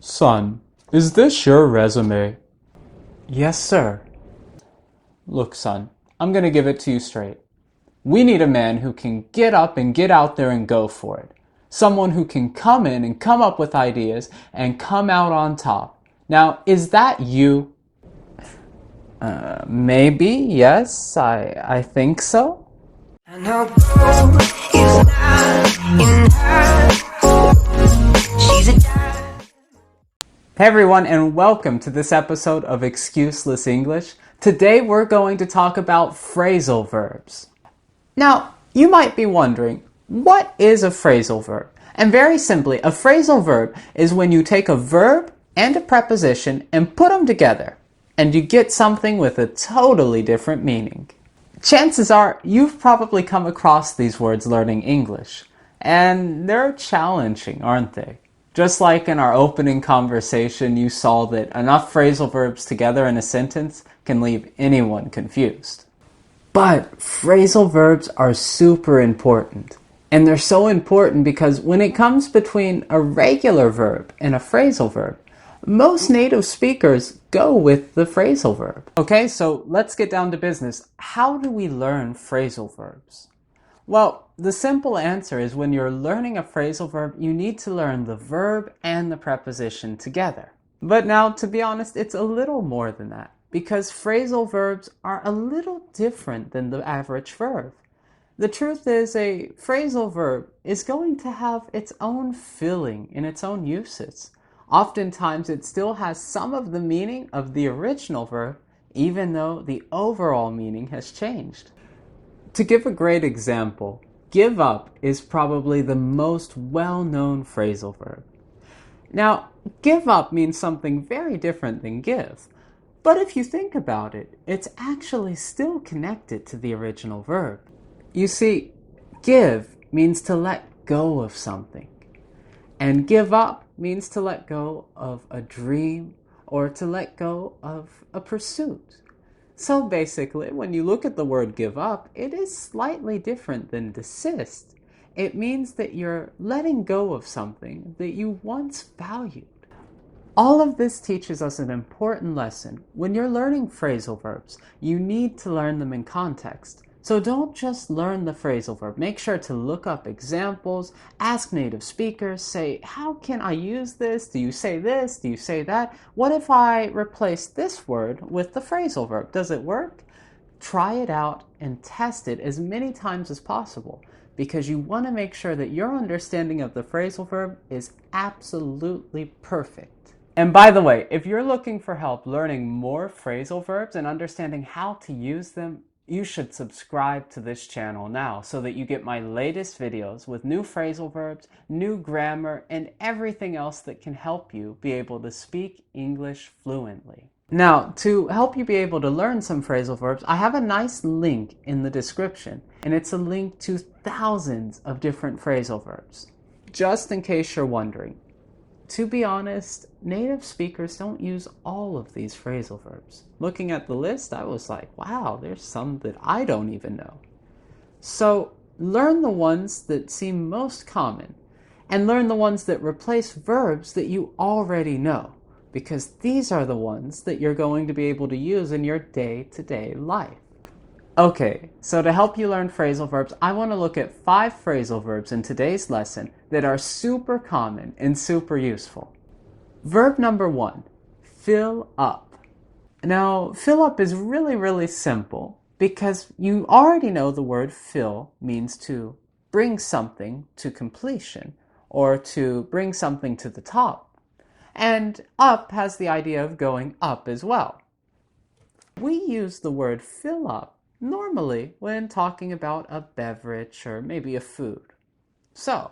Son, is this your resume? Yes, sir. Look, son, I'm gonna give it to you straight. We need a man who can get up and get out there and go for it. Someone who can come in and come up with ideas and come out on top. Now, is that you? Maybe, yes, I think so. And her goal is not in her. She's a diamond. Hey everyone, and welcome to this episode of Excuseless English. Today we're going to talk about phrasal verbs. Now, you might be wondering, what is a phrasal verb? And very simply, a phrasal verb is when you take a verb and a preposition and put them together, and you get something with a totally different meaning. Chances are you've probably come across these words learning English, and they're challenging, aren't they? Just like in our opening conversation, you saw that enough phrasal verbs together in a sentence can leave anyone confused. But phrasal verbs are super important. And they're so important because when it comes between a regular verb and a phrasal verb, most native speakers go with the phrasal verb. Okay, so let's get down to business. How do we learn phrasal verbs? Well, the simple answer is when you're learning a phrasal verb, you need to learn the verb and the preposition together. But now, to be honest, it's a little more than that, because phrasal verbs are a little different than the average verb. The truth is, a phrasal verb is going to have its own feeling in its own uses. Oftentimes, it still has some of the meaning of the original verb, even though the overall meaning has changed. To give a great example, give up is probably the most well-known phrasal verb. Now, give up means something very different than give, but if you think about it, it's actually still connected to the original verb. You see, give means to let go of something, and give up means to let go of a dream or to let go of a pursuit. So basically, when you look at the word give up, it is slightly different than desist. It means that you're letting go of something that you once valued. All of this teaches us an important lesson. When you're learning phrasal verbs, you need to learn them in context. So don't just learn the phrasal verb. Make sure to look up examples, ask native speakers, say, how can I use this? Do you say this? Do you say that? What if I replace this word with the phrasal verb? Does it work? Try it out and test it as many times as possible, because you want to make sure that your understanding of the phrasal verb is absolutely perfect. And by the way, if you're looking for help learning more phrasal verbs and understanding how to use them, you should subscribe to this channel now so that you get my latest videos with new phrasal verbs, new grammar, and everything else that can help you be able to speak English fluently. Now, to help you be able to learn some phrasal verbs, I have a nice link in the description, and it's a link to thousands of different phrasal verbs. Just in case you're wondering, to be honest, native speakers don't use all of these phrasal verbs. Looking at the list, I was like, wow, there's some that I don't even know. So learn the ones that seem most common, and learn the ones that replace verbs that you already know, because these are the ones that you're going to be able to use in your day-to-day life. Okay, so to help you learn phrasal verbs, I want to look at 5 phrasal verbs in today's lesson that are super common and super useful. Verb number 1, fill up. Now, fill up is really simple because you already know the word fill means to bring something to completion or to bring something to the top. And up has the idea of going up as well. We use the word fill up normally when talking about a beverage or maybe a food. So,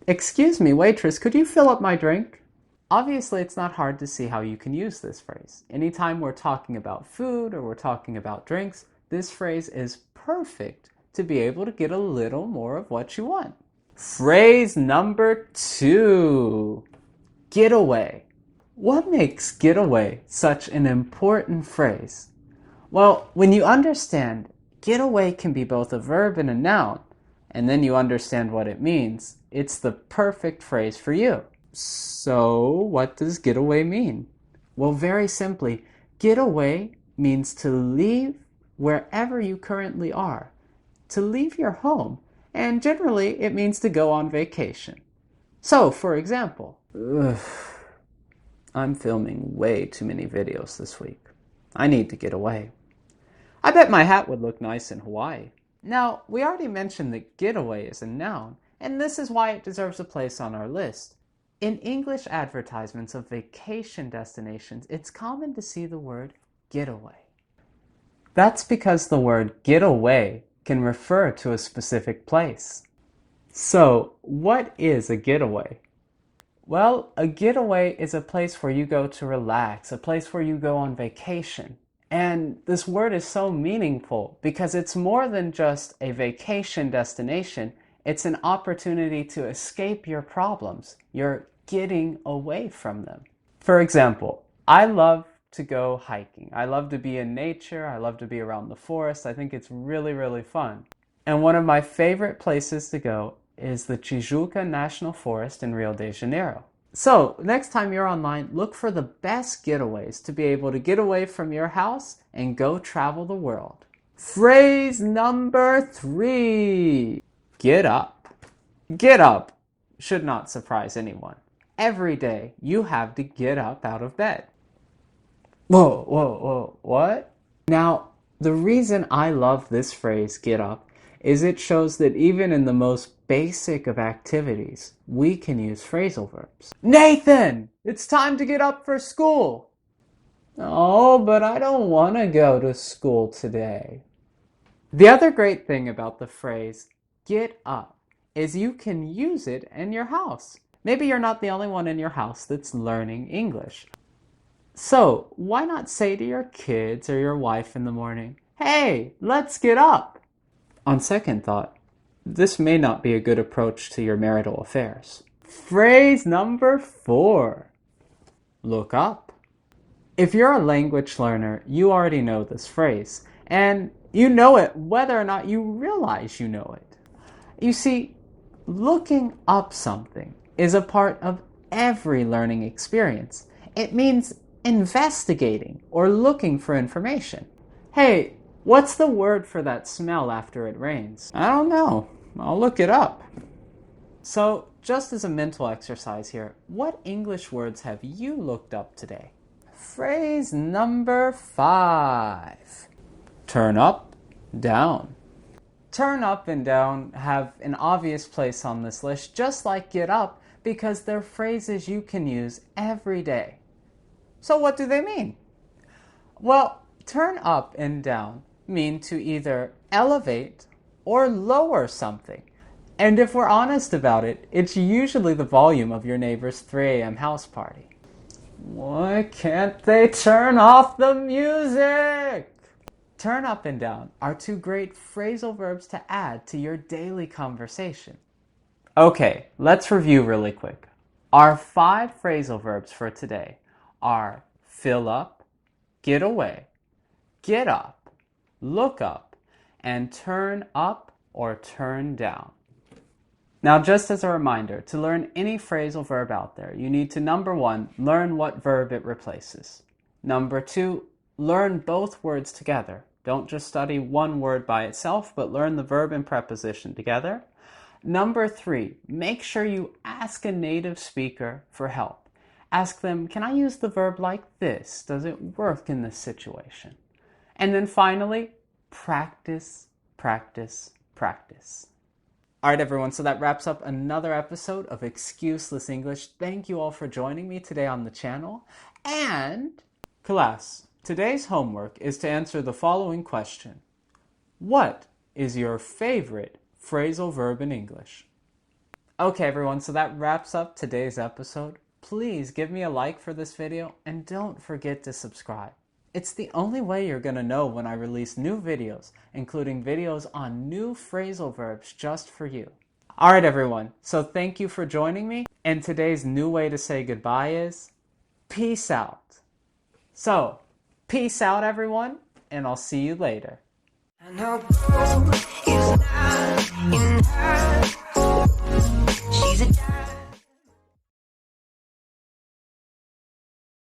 excuse me, waitress, could you fill up my drink? Obviously, it's not hard to see how you can use this phrase. Anytime we're talking about food or we're talking about drinks, this phrase is perfect to be able to get a little more of what you want. Phrase number 2, getaway. What makes getaway such an important phrase? Well, when you understand getaway can be both a verb and a noun, and then you understand what it means, it's the perfect phrase for you. So, what does getaway mean? Well, very simply, getaway means to leave wherever you currently are, to leave your home, and generally it means to go on vacation. So, for example, I'm filming way too many videos this week. I need to get away. I bet my hat would look nice in Hawaii. Now, we already mentioned that getaway is a noun, and this is why it deserves a place on our list. In English advertisements of vacation destinations, it's common to see the word getaway. That's because the word getaway can refer to a specific place. So, what is a getaway? Well, a getaway is a place where you go to relax, a place where you go on vacation. And this word is so meaningful because it's more than just a vacation destination. It's an opportunity to escape your problems. You're getting away from them. For example, I love to go hiking. I love to be in nature. I love to be around the forest. I think it's really, really fun. And one of my favorite places to go is the Tijuca National Forest in Rio de Janeiro. So, next time you're online, look for the best getaways to be able to get away from your house and go travel the world. Phrase number 3. Get up. Get up should not surprise anyone. Every day you have to get up out of bed. Whoa, what? Now, the reason I love this phrase, get up, is it shows that even in the most basic of activities, we can use phrasal verbs. Nathan, it's time to get up for school. Oh, but I don't want to go to school today. The other great thing about the phrase, get up, is you can use it in your house. Maybe you're not the only one in your house that's learning English. So, why not say to your kids or your wife in the morning, hey, let's get up? On second thought, this may not be a good approach to your marital affairs. Phrase number 4. Look up. If you're a language learner, you already know this phrase, and you know it whether or not you realize you know it. You see, looking up something is a part of every learning experience. It means investigating or looking for information. Hey, what's the word for that smell after it rains? I don't know. I'll look it up. So, just as a mental exercise here, what English words have you looked up today? Phrase number 5. Turn up, down. Turn up and down have an obvious place on this list, just like get up, because they're phrases you can use every day. So what do they mean? Well, turn up and down mean to either elevate or lower something. And if we're honest about it, it's usually the volume of your neighbor's 3 a.m. house party. Why can't they turn off the music? Turn up and down are 2 great phrasal verbs to add to your daily conversation. Okay, let's review really quick. Our 5 phrasal verbs for today are fill up, get away, get up, look up, and turn up or turn down. Now, just as a reminder, to learn any phrasal verb out there, you need to, number 1, learn what verb it replaces. Number 2, learn both words together. Don't just study one word by itself, but learn the verb and preposition together. Number 3, make sure you ask a native speaker for help. Ask them, can I use the verb like this? Does it work in this situation? And then finally, practice, practice, practice. All right, everyone, so that wraps up another episode of Excuseless English. Thank you all for joining me today on the channel. And, class, today's homework is to answer the following question. What is your favorite phrasal verb in English? Okay, everyone, so that wraps up today's episode. Please give me a like for this video and don't forget to subscribe. It's the only way you're going to know when I release new videos, including videos on new phrasal verbs just for you. All right, everyone, so thank you for joining me. And today's new way to say goodbye is peace out. So, peace out, everyone, and I'll see you later. I know gold is not in her. She's a